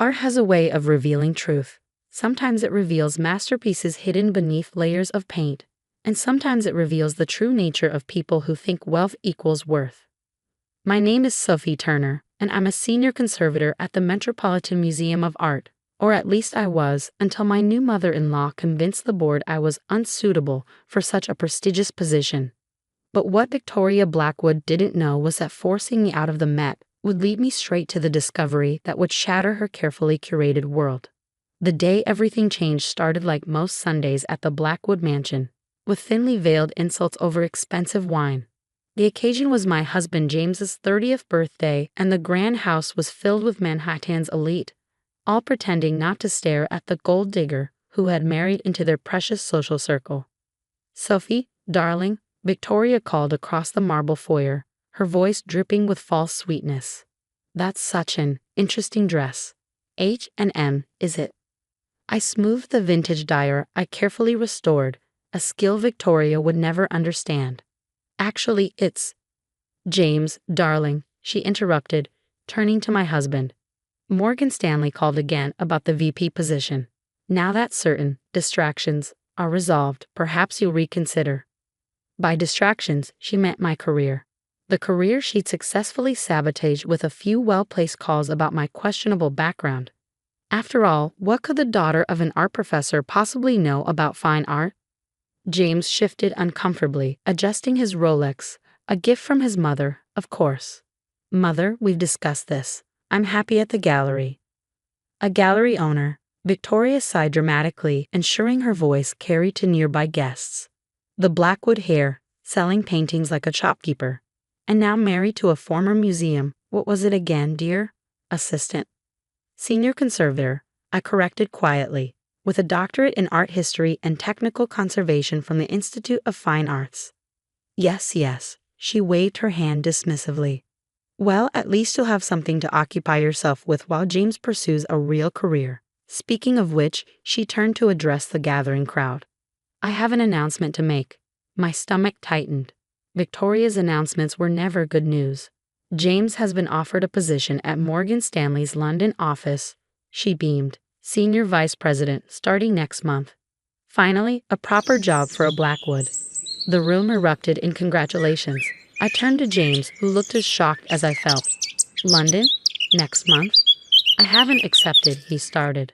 Art has a way of revealing truth. Sometimes it reveals masterpieces hidden beneath layers of paint, and sometimes it reveals the true nature of people who think wealth equals worth. My name is Sophie Turner, and I'm a senior conservator at the Metropolitan Museum of Art, or at least I was until my new mother-in-law convinced the board I was unsuitable for such a prestigious position. But what Victoria Blackwood didn't know was that forcing me out of the Met would lead me straight to the discovery that would shatter her carefully curated world. The day everything changed started like most Sundays at the Blackwood mansion, with thinly veiled insults over expensive wine. The occasion was my husband James's 30th birthday, and the grand house was filled with Manhattan's elite, all pretending not to stare at the gold digger who had married into their precious social circle. "Sophie, darling," Victoria called across the marble foyer, her voice dripping with false sweetness. "That's such an interesting dress. H&M, is it?" I smoothed the vintage dyer I carefully restored, a skill Victoria would never understand. "Actually, it's—" "James, darling," she interrupted, turning to my husband. "Morgan Stanley called again about the VP position. Now that certain distractions are resolved, perhaps you'll reconsider." By distractions, she meant my career. The career she'd successfully sabotaged with a few well-placed calls about my questionable background. After all, what could the daughter of an art professor possibly know about fine art? James shifted uncomfortably, adjusting his Rolex, a gift from his mother, of course. "Mother, we've discussed this. I'm happy at the gallery." A gallery owner, Victoria sighed dramatically, ensuring her voice carried to nearby guests. The Blackwood hair, selling paintings like a shopkeeper. And now married to a former museum. What was it again, dear? Assistant. Senior conservator, I corrected quietly, with a doctorate in art history and technical conservation from the Institute of Fine Arts. Yes, she waved her hand dismissively. "Well, at least you'll have something to occupy yourself with while James pursues a real career." Speaking of which, she turned to address the gathering crowd. "I have an announcement to make." My stomach tightened. Victoria's announcements were never good news. "James has been offered a position at Morgan Stanley's London office," she beamed. "Senior Vice President, starting next month. Finally, a proper job for a Blackwood." The room erupted in congratulations. I turned to James, who looked as shocked as I felt. "London? Next month?" "I haven't accepted," he started.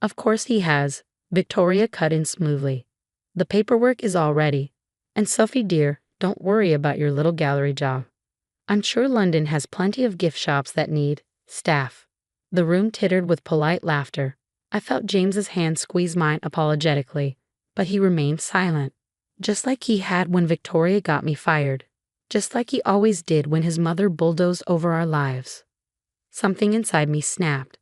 "Of course he has," Victoria cut in smoothly. "The paperwork is all ready. And Sophie dear, don't worry about your little gallery job. I'm sure London has plenty of gift shops that need staff." The room tittered with polite laughter. I felt James's hand squeeze mine apologetically, but he remained silent. Just like he had when Victoria got me fired. Just like he always did when his mother bulldozed over our lives. Something inside me snapped.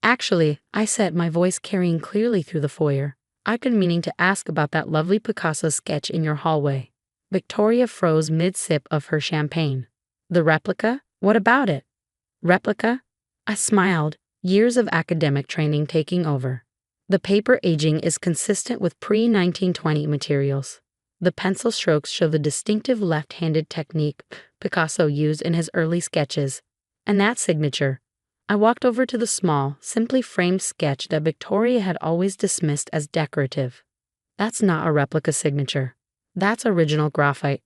"Actually," I said, my voice carrying clearly through the foyer, "I've been meaning to ask about that lovely Picasso sketch in your hallway." Victoria froze mid-sip of her champagne. "The replica? What about it?" "Replica?" I smiled, years of academic training taking over. "The paper aging is consistent with pre-1920 materials. The pencil strokes show the distinctive left-handed technique Picasso used in his early sketches. And that signature." I walked over to the small, simply framed sketch that Victoria had always dismissed as decorative. "That's not a replica signature. That's original graphite."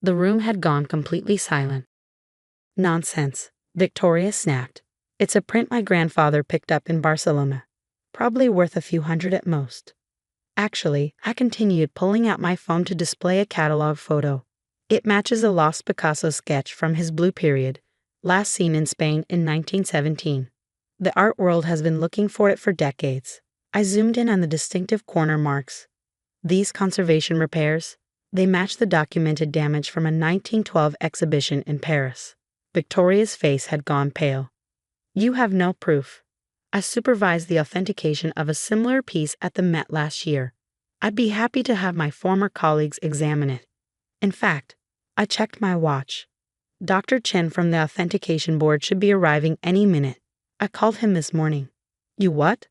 The room had gone completely silent. "Nonsense," Victoria snapped. "It's a print my grandfather picked up in Barcelona. Probably worth a few hundred at most." Actually, I continued, pulling out my phone to display a catalog photo. "It matches a lost Picasso sketch from his Blue Period, last seen in Spain in 1917. The art world has been looking for it for decades." I zoomed in on the distinctive corner marks. "These conservation repairs, they match the documented damage from a 1912 exhibition in Paris." Victoria's face had gone pale. "You have no proof." "I supervised the authentication of a similar piece at the Met last year. I'd be happy to have my former colleagues examine it. In fact, I checked my watch. Dr. Chen from the authentication board should be arriving any minute. I called him this morning." "You what?"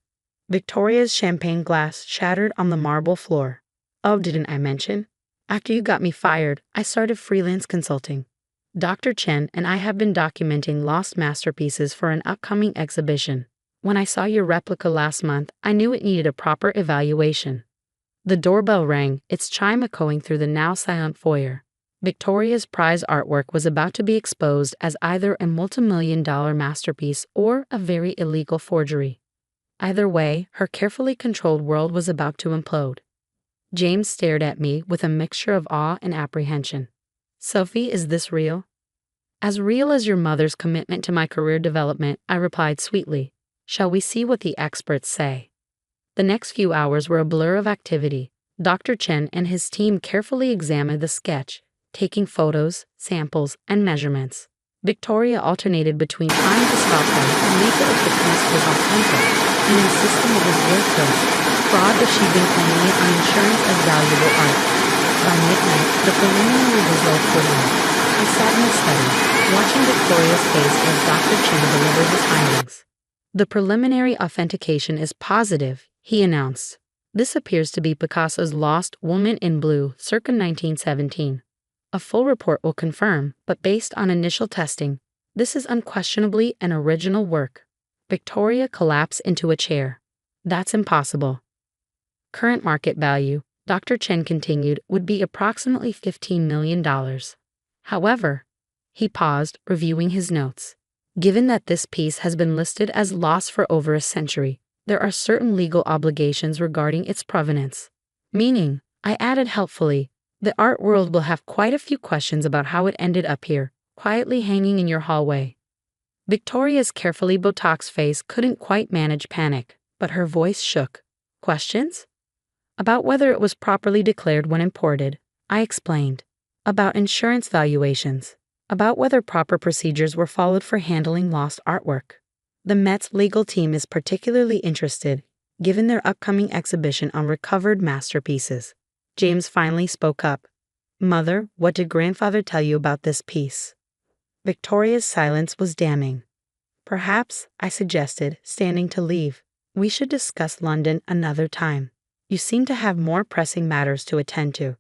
Victoria's champagne glass shattered on the marble floor. "Oh, didn't I mention? After you got me fired, I started freelance consulting. Dr. Chen and I have been documenting lost masterpieces for an upcoming exhibition. When I saw your replica last month, I knew it needed a proper evaluation. The doorbell rang, its chime echoing through the now silent foyer. Victoria's prize artwork was about to be exposed as either a multimillion-dollar masterpiece or a very illegal forgery. Either way, her carefully controlled world was about to implode. James stared at me with a mixture of awe and apprehension. Sophie, is this real? As real as your mother's commitment to my career development, I replied sweetly. Shall we see what the experts say? The next few hours were a blur of activity. Dr. Chen and his team carefully examined the sketch, taking photos, samples, and measurements. Victoria alternated between trying to stop them and make it if the piece was authentic, and insisting it was worthless, fraud that she'd been claiming it on insurance as valuable art. By midnight, the preliminary results were in. I sat in the study, watching Victoria's face as Dr. Chen delivered his findings. The preliminary authentication is positive, he announced. This appears to be Picasso's Lost Woman in Blue, circa 1917. A full report will confirm, but based on initial testing, this is unquestionably an original work. Victoria collapsed into a chair. That's impossible. Current market value, Dr. Chen continued, would be approximately $15 million. However, he paused, reviewing his notes. Given that this piece has been listed as lost for over a century, there are certain legal obligations regarding its provenance. Meaning, I added helpfully, the art world will have quite a few questions about how it ended up here, quietly hanging in your hallway. Victoria's carefully Botoxed face couldn't quite manage panic, but her voice shook. Questions? About whether it was properly declared when imported, I explained. About insurance valuations. About whether proper procedures were followed for handling lost artwork. The Met's legal team is particularly interested, given their upcoming exhibition on recovered masterpieces. James finally spoke up. Mother, what did grandfather tell you about this piece? Victoria's silence was damning. Perhaps, I suggested, standing to leave, we should discuss London another time. You seem to have more pressing matters to attend to.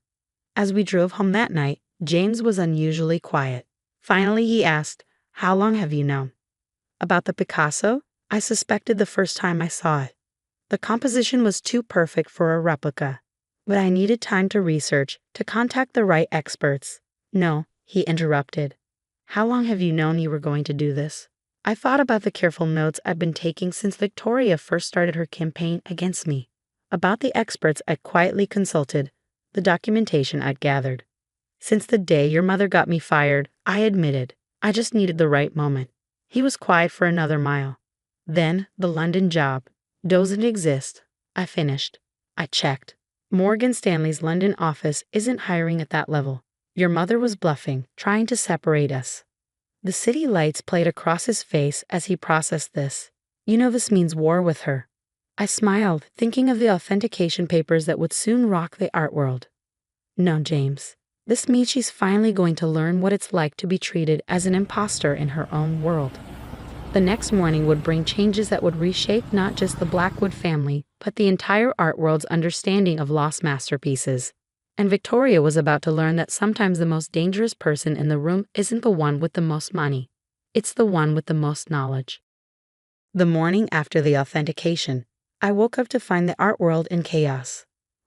As we drove home that night, James was unusually quiet. Finally, he asked, How long have you known? About the Picasso? I suspected the first time I saw it. The composition was too perfect for a replica. But I needed time to research, to contact the right experts. No, he interrupted. How long have you known you were going to do this? I thought about the careful notes I've been taking since Victoria first started her campaign against me. About the experts I'd quietly consulted, the documentation I'd gathered. Since the day your mother got me fired, I admitted, I just needed the right moment. He was quiet for another mile. Then, the London job. Doesn't exist. I finished. I checked. Morgan Stanley's London office isn't hiring at that level. Your mother was bluffing, trying to separate us. The city lights played across his face as he processed this. You know this means war with her. I smiled, thinking of the authentication papers that would soon rock the art world. No, James. This means she's finally going to learn what it's like to be treated as an imposter in her own world. The next morning would bring changes that would reshape not just the Blackwood family, but the entire art world's understanding of lost masterpieces. And Victoria was about to learn that sometimes the most dangerous person in the room isn't the one with the most money. It's the one with the most knowledge. The morning after the authentication, I woke up to find the art world in chaos.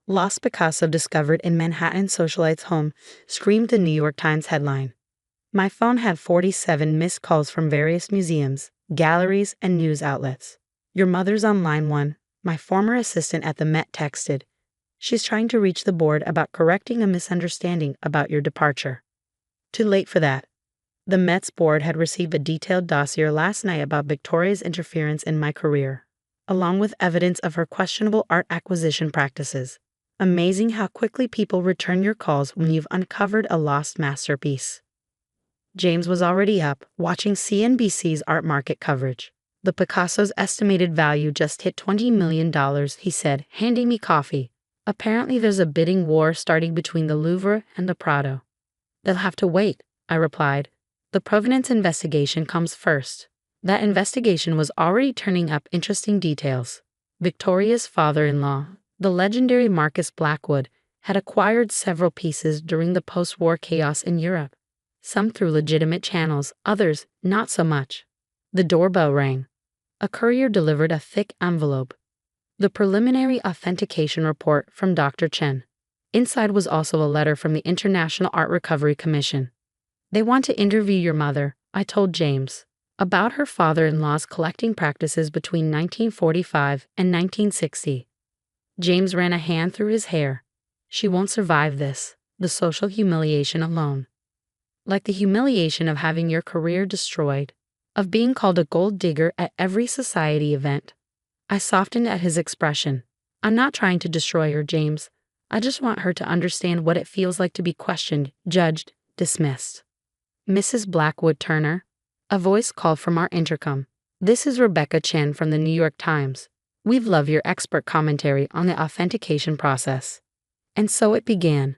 Lost Picasso discovered in Manhattan socialite's home screamed the New York Times headline. My phone had 47 missed calls from various museums, galleries, and news outlets. Your mother's on line 1, my former assistant at the Met texted. She's trying to reach the board about correcting a misunderstanding about your departure. Too late for that. The Met's board had received a detailed dossier last night about Victoria's interference in my career, along with evidence of her questionable art acquisition practices. Amazing how quickly people return your calls when you've uncovered a lost masterpiece. James was already up, watching CNBC's art market coverage. The Picasso's estimated value just hit $20 million, he said, handing me coffee. Apparently there's a bidding war starting between the Louvre and the Prado. They'll have to wait, I replied. The provenance investigation comes first. That investigation was already turning up interesting details. Victoria's father-in-law, the legendary Marcus Blackwood, had acquired several pieces during the post-war chaos in Europe. Some through legitimate channels, others not so much. The doorbell rang. A courier delivered a thick envelope. The preliminary authentication report from Dr. Chen. Inside was also a letter from the International Art Recovery Commission. They want to interview your mother, I told James, about her father-in-law's collecting practices between 1945 and 1960. James ran a hand through his hair. She won't survive this, the social humiliation alone. Like the humiliation of having your career destroyed, of being called a gold digger at every society event. I softened at his expression. I'm not trying to destroy her, James. I just want her to understand what it feels like to be questioned, judged, dismissed. Mrs. Blackwood Turner? A voice called from our intercom. This is Rebecca Chen from the New York Times. We've loved your expert commentary on the authentication process. And so it began.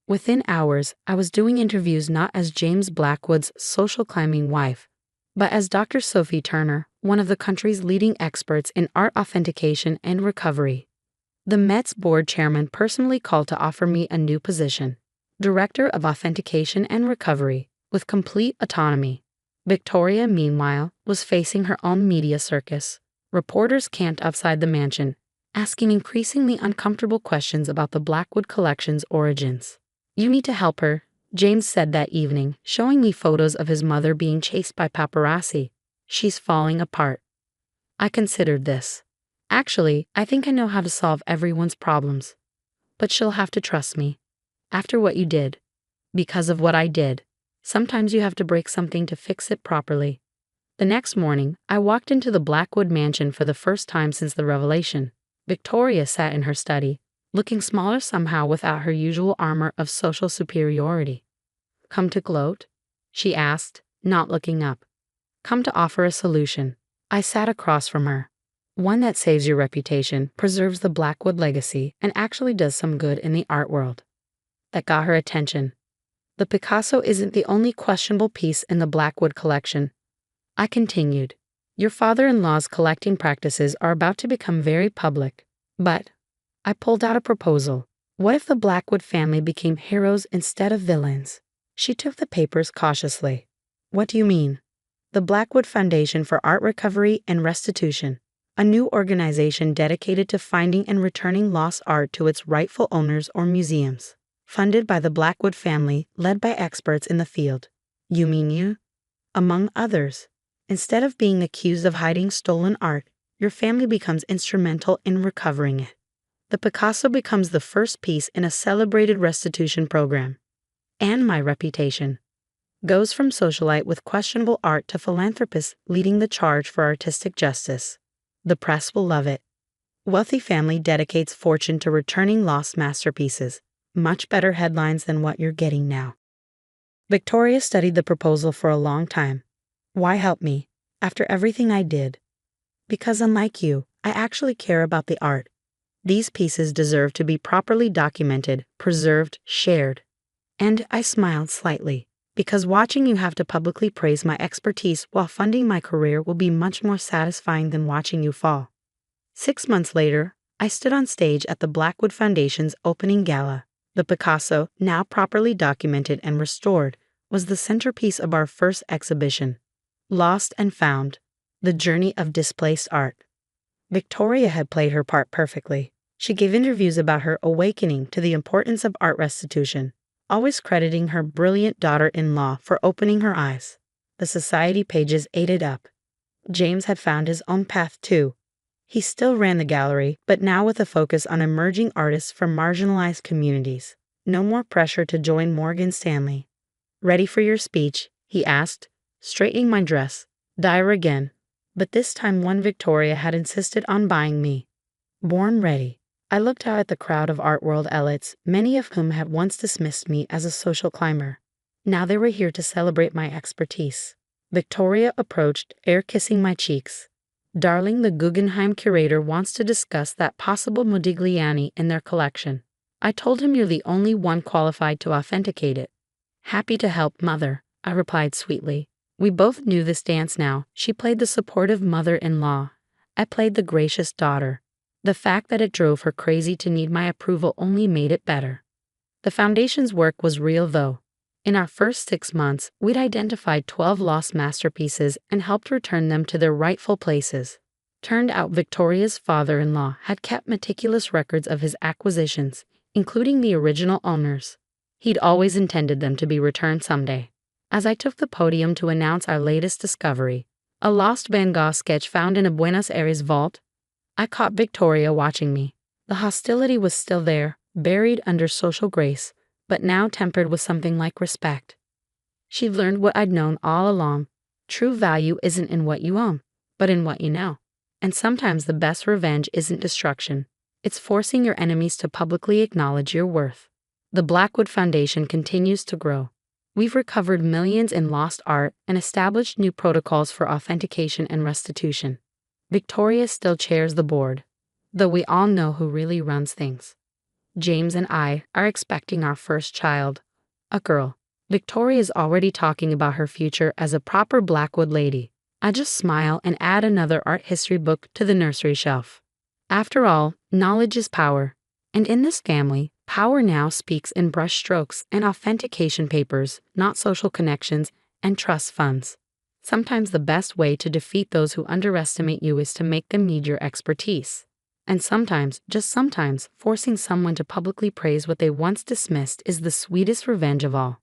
Within hours, I was doing interviews not as James Blackwood's social climbing wife, but as Dr. Sophie Turner, one of the country's leading experts in art authentication and recovery. The Met's board chairman personally called to offer me a new position, Director of Authentication and Recovery, with complete autonomy. Victoria, meanwhile, was facing her own media circus. Reporters camped outside the mansion, asking increasingly uncomfortable questions about the Blackwood collection's origins. You need to help her, James said that evening, showing me photos of his mother being chased by paparazzi. She's falling apart. I considered this. Actually, I think I know how to solve everyone's problems. But she'll have to trust me. After what you did. Because of what I did. Sometimes you have to break something to fix it properly. The next morning, I walked into the Blackwood mansion for the first time since the revelation. Victoria sat in her study, looking smaller somehow without her usual armor of social superiority. Come to gloat? She asked, not looking up. Come to offer a solution. I sat across from her. One that saves your reputation, preserves the Blackwood legacy, and actually does some good in the art world. That got her attention. The Picasso isn't the only questionable piece in the Blackwood collection. I continued. Your father-in-law's collecting practices are about to become very public. But I pulled out a proposal. What if the Blackwood family became heroes instead of villains? She took the papers cautiously. What do you mean? The Blackwood Foundation for Art Recovery and Restitution, a new organization dedicated to finding and returning lost art to its rightful owners or museums, funded by the Blackwood family, led by experts in the field. You mean you? Among others. Instead of being accused of hiding stolen art, your family becomes instrumental in recovering it. The Picasso becomes the first piece in a celebrated restitution program. And my reputation goes from socialite with questionable art to philanthropist leading the charge for artistic justice. The press will love it. Wealthy family dedicates fortune to returning lost masterpieces. Much better headlines than what you're getting now. Victoria studied the proposal for a long time. Why help me, after everything I did? Because unlike you, I actually care about the art. These pieces deserve to be properly documented, preserved, shared. And I smiled slightly, because watching you have to publicly praise my expertise while funding my career will be much more satisfying than watching you fall. 6 months later, I stood on stage at the Blackwood Foundation's opening gala. The Picasso, now properly documented and restored, was the centerpiece of our first exhibition. Lost and Found, The Journey of Displaced Art. Victoria had played her part perfectly. She gave interviews about her awakening to the importance of art restitution, always crediting her brilliant daughter-in-law for opening her eyes. The society pages ate it up. James had found his own path too. He still ran the gallery, but now with a focus on emerging artists from marginalized communities. No more pressure to join Morgan Stanley. Ready for your speech? He asked, straightening my dress. Dire again. But this time one Victoria had insisted on buying me. Born ready. I looked out at the crowd of art world elites, many of whom had once dismissed me as a social climber. Now they were here to celebrate my expertise. Victoria approached, air-kissing my cheeks. Darling, the Guggenheim curator wants to discuss that possible Modigliani in their collection. I told him you're the only one qualified to authenticate it. Happy to help, Mother, I replied sweetly. We both knew this dance now. She played the supportive mother-in-law. I played the gracious daughter. The fact that it drove her crazy to need my approval only made it better. The foundation's work was real though. In our first 6 months, we'd identified 12 lost masterpieces and helped return them to their rightful places. Turned out Victoria's father-in-law had kept meticulous records of his acquisitions, including the original owners. He'd always intended them to be returned someday. As I took the podium to announce our latest discovery, a lost Van Gogh sketch found in a Buenos Aires vault, I caught Victoria watching me. The hostility was still there, buried under social grace, but now tempered with something like respect. She'd learned what I'd known all along. True value isn't in what you own, but in what you know. And sometimes the best revenge isn't destruction. It's forcing your enemies to publicly acknowledge your worth. The Blackwood Foundation continues to grow. We've recovered millions in lost art and established new protocols for authentication and restitution. Victoria still chairs the board, though we all know who really runs things. James and I are expecting our first child, a girl. Victoria is already talking about her future as a proper Blackwood lady. I just smile and add another art history book to the nursery shelf. After all, knowledge is power. And in this family, power now speaks in brush strokes and authentication papers, not social connections and trust funds. Sometimes the best way to defeat those who underestimate you is to make them need your expertise. And sometimes, just sometimes, forcing someone to publicly praise what they once dismissed is the sweetest revenge of all.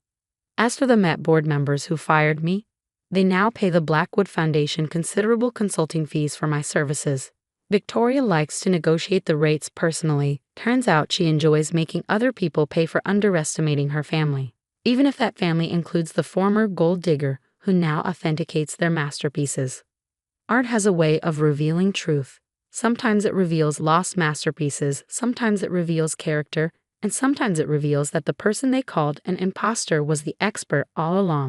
As for the Met board members who fired me, they now pay the Blackwood Foundation considerable consulting fees for my services. Victoria likes to negotiate the rates personally. Turns out she enjoys making other people pay for underestimating her family, even if that family includes the former gold digger who now authenticates their masterpieces. Art has a way of revealing truth. Sometimes it reveals lost masterpieces, sometimes it reveals character, and sometimes it reveals that the person they called an imposter was the expert all along.